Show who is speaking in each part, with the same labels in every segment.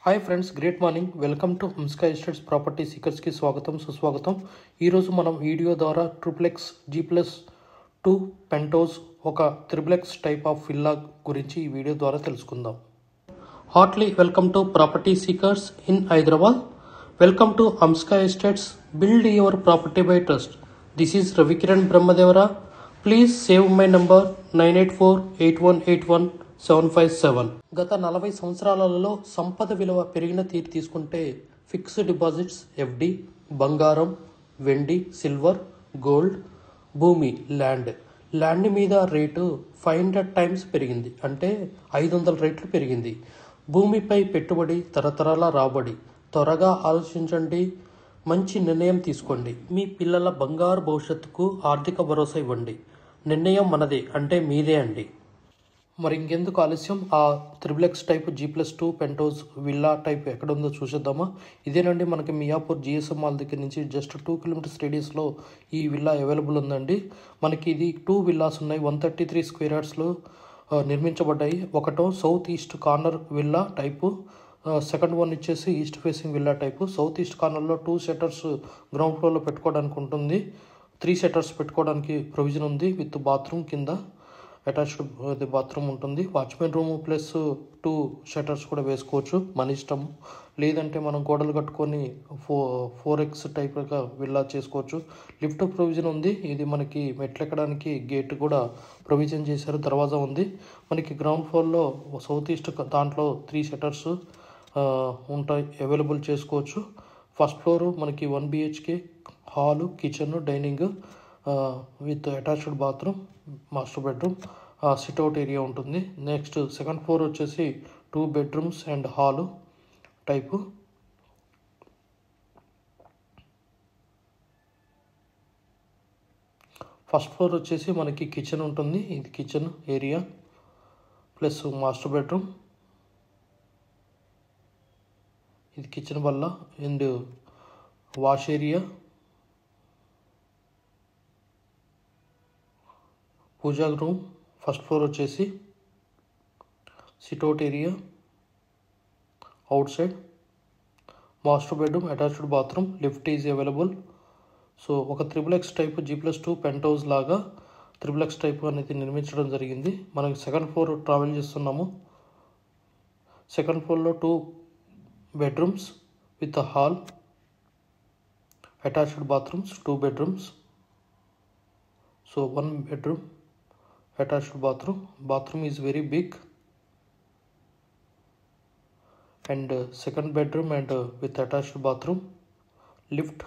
Speaker 1: Hi friends, great morning. Welcome to Hamska estates property సీకర్స్కి స్వాగతం, సుస్వాగతం. ఈరోజు మనం వీడియో ద్వారా ట్రిప్లెక్స్ G+2 పెంటోస్ ఒక త్రిప్లెక్స్ టైప్ ఆఫ్ విల్లా గురించి ఈ వీడియో ద్వారా తెలుసుకుందాం. Heartly welcome to property seekers in Hyderabad. Welcome to Hamska estates, build your property by trust. This is Ravikiran Brahmadevara. Please save my number 9848181757. గత 40 సంవత్సరాలలో సంపద విలువ పెరిగిన తీరు తీసుకుంటే ఫిక్స్డ్ డిపాజిట్స్, FD, బంగారం, వెండి, సిల్వర్, గోల్డ్, భూమి, ల్యాండ్ మీద రేటు 500 టైమ్స్ పెరిగింది, అంటే 500 రెట్లు పెరిగింది. భూమిపై పెట్టుబడి తరతరాల రాబడి. త్వరగా ఆలోచించండి, మంచి నిర్ణయం తీసుకోండి. మీ పిల్లల బంగారు భవిష్యత్తుకు ఆర్థిక భరోసా ఇవ్వండి. నిర్ణయం మనదే, అంటే మీదే అండి. మరి ఇంకెందుకు ఆలస్యం, ఆ triplex type G+2 pentose villa type ఎక్కడ ఉందో చూసేద్దామా. ఇదేనండి, మనకి మియాపూర్ GSM మాల్ దగ్గర నుంచి జస్ట్ 2 కిలోమీటర్స్ రేడియస్లో ఈ విల్లా అవైలబుల్ ఉందండి. మనకి ఇది 2 విల్లాస్ ఉన్నాయి, 133 స్క్వేర్ యార్డ్స్లో నిర్మించబడ్డాయి. ఒకటో south east corner villa type, second one వచ్చేసి east facing villa type. South east కార్నర్లో 2 షట్టర్స్ గ్రౌండ్ ఫ్లోర్లో పెట్టుకోవడానికి ఉంటుంది, 3 షట్టర్స్ పెట్టుకోవడానికి ప్రొవిజన్ ఉంది. విత్ బాత్రూమ్ కింద అటాచ్డ్ బాత్రూమ్ ఉంటుంది. వాచ్మెన్ రూమ్ ప్లస్ 2 షట్టర్స్ కూడా వేసుకోవచ్చు, మన ఇష్టం. లేదంటే మనం గోడలు కట్టుకొని 4x టైప్గా విల్లా చేసుకోవచ్చు. లిఫ్ట్ ప్రొవిజన్ ఉంది. ఇది మనకి మెట్లు ఎక్కడానికి గేట్ కూడా ప్రొవిజన్ చేశారు, దర్వాజా ఉంది. మనకి గ్రౌండ్ ఫ్లోర్లో సౌత్ ఈస్ట్ దాంట్లో 3 షట్టర్స్ ఉంటాయి, అవైలబుల్ చేసుకోవచ్చు. ఫస్ట్ ఫ్లోర్ మనకి 1 BHK, hall, kitchen, dining with attached bathroom, master bedroom, sit out area ఉంటుంది. నెక్స్ట్ సెకండ్ ఫ్లోర్ వచ్చేసి 2 bedrooms and hall type. First floor వచ్చేసి మనకి కిచెన్ ఉంటుంది, ఇది kitchen area plus master bedroom, ఇది కిచెన్ వల్ల and wash area, puja room. First floor వచ్చేసి sit out area, outside master bedroom, attached bathroom, lift is available. So ఒక triplex type G+2 penthouse లాగా triplex type అనేది నిర్మించడం జరిగింది. మనకి సెకండ్ ఫ్లోర్ ట్రావెల్ చేస్తున్నాము. సెకండ్ ఫ్లోర్లో 2 bedrooms with hall, attached bathrooms, 2 bedrooms. So 1 bedroom, attached bathroom is very big, and second bedroom and with attached bathroom, lift,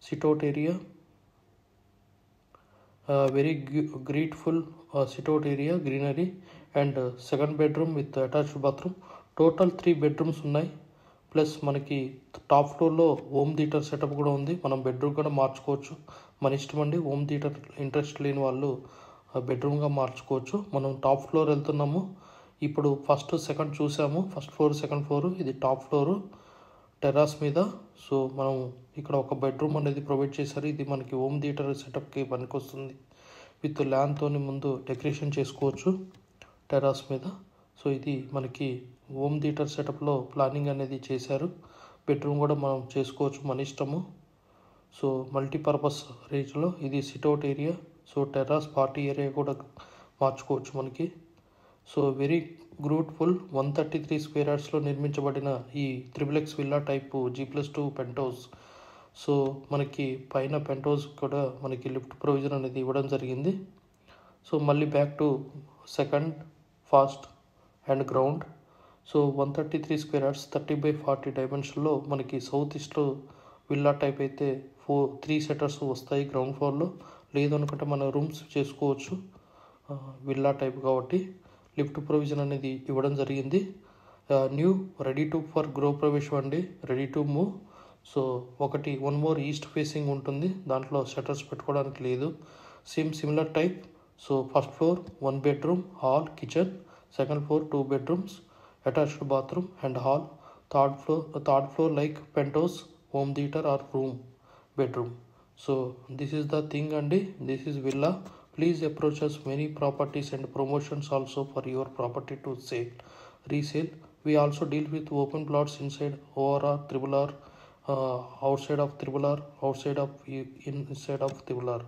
Speaker 1: sit-out area, very grateful sit-out area, greenery, and second bedroom with attached bathroom. Total 3 bedrooms ఉన్నాయి. Plus మనకి top ఫ్లోర్లో home theatre setup కూడా ఉంది, మనం bedroom కూడా మార్చుకోవచ్చు, మన ఇష్టం అండి. హోమ్ థియేటర్ ఇంట్రెస్ట్ లేని వాళ్ళు బెడ్రూమ్గా మార్చుకోవచ్చు. మనం టాప్ ఫ్లోర్ వెళ్తున్నాము ఇప్పుడు. ఫస్ట్ సెకండ్ చూసాము, ఫస్ట్ ఫ్లోర్ సెకండ్ ఫ్లోర్, ఇది టాప్ ఫ్లోరు టెర్రాస్ మీద. సో మనం ఇక్కడ ఒక బెడ్రూమ్ అనేది ప్రొవైడ్ చేశారు, ఇది మనకి హోమ్ థియేటర్ సెటప్కి పనికొస్తుంది. విత్ ల్యాండ్తో ముందు డెకరేషన్ చేసుకోవచ్చు టెర్రాస్ మీద. సో ఇది మనకి హోమ్ థియేటర్ సెటప్లో ప్లానింగ్ అనేది చేశారు. బెడ్రూమ్ కూడా మనం చేసుకోవచ్చు, మన ఇష్టము. సో మల్టీపర్పస్ రేంజ్లో ఇది sit-out area. So terrace party area కూడా మార్చుకోవచ్చు మనకి. సో వెరీ బ్యూటిఫుల్ 133 స్క్వేర్ యార్డ్స్లో నిర్మించబడిన ఈ triplex villa type G+2 pentose. So మనకి పైన పెంటోస్ కూడా మనకి లిఫ్ట్ ప్రొవిజన్ అనేది ఇవ్వడం జరిగింది. సో మళ్ళీ back to second, first and ground. So 133 square yards 30x40 డైమెన్షన్లో మనకి సౌత్ ఈస్ట్లో విల్లా టైప్ అయితే 3 షట్టర్స్ వస్తాయి గ్రౌండ్ ఫ్లోర్లో. లేదు అనుకుంటే మన రూమ్స్ చేసుకోవచ్చు విల్లా టైప్ కాబట్టి. లిఫ్ట్ ప్రొవిజన్ అనేది ఇవ్వడం జరిగింది. న్యూ రెడీ టు ఫర్ గృహ ప్రవేశం అండి, ready to move. So one more east facing ఉంటుంది, దాంట్లో షట్టర్స్ పెట్టుకోవడానికి లేదు. Similar type. So first floor 1 bedroom, hall, kitchen. Second floor 2 bedrooms, attached bathroom and hall. Third floor like penthouse, home theater or room, bedroom. So this is the thing andi, this is villa. Please approach us many properties and promotions also for your property to sale, resale. We also deal with open plots inside ORR, triple R, outside of triple R, outside of inside of triple R.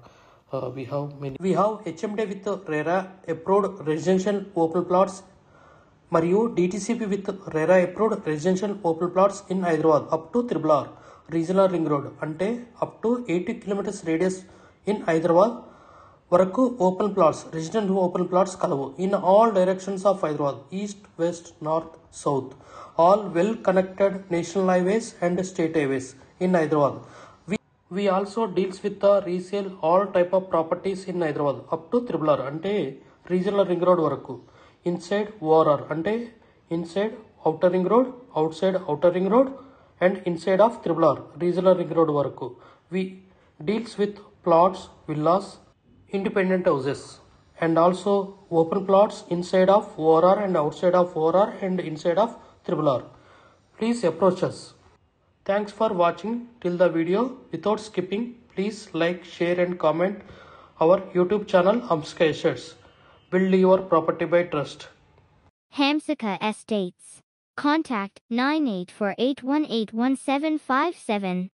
Speaker 1: We have many. We have HMD with RERA approved residential open plots మరియు DTCP with RERA approved residential open plots in Hyderabad up to triple R regional ring road అంటే up to 80 kilometres radius in Hyderabad వరకు open plots resident open plots కలవు in all directions of Hyderabad east west north south all well connected national highways and state highways in Hyderabad. We also deals with the resale all type of properties in Hyderabad up to triple R అంటే regional ring road వరకు. Inside ORR అంటే inside outer ring road, outside outer ring road and inside of triple R regional ring road వరకు. We deals with plots, villas, independent houses and also open plots inside of ORR and outside of ORR and inside of triple R. Please approach us. Thanks for watching till the video without skipping. Please like, share and comment our YouTube channel Hamsika Estates. Build your property by trust.
Speaker 2: Hamsika Estates. Contact 9848181757.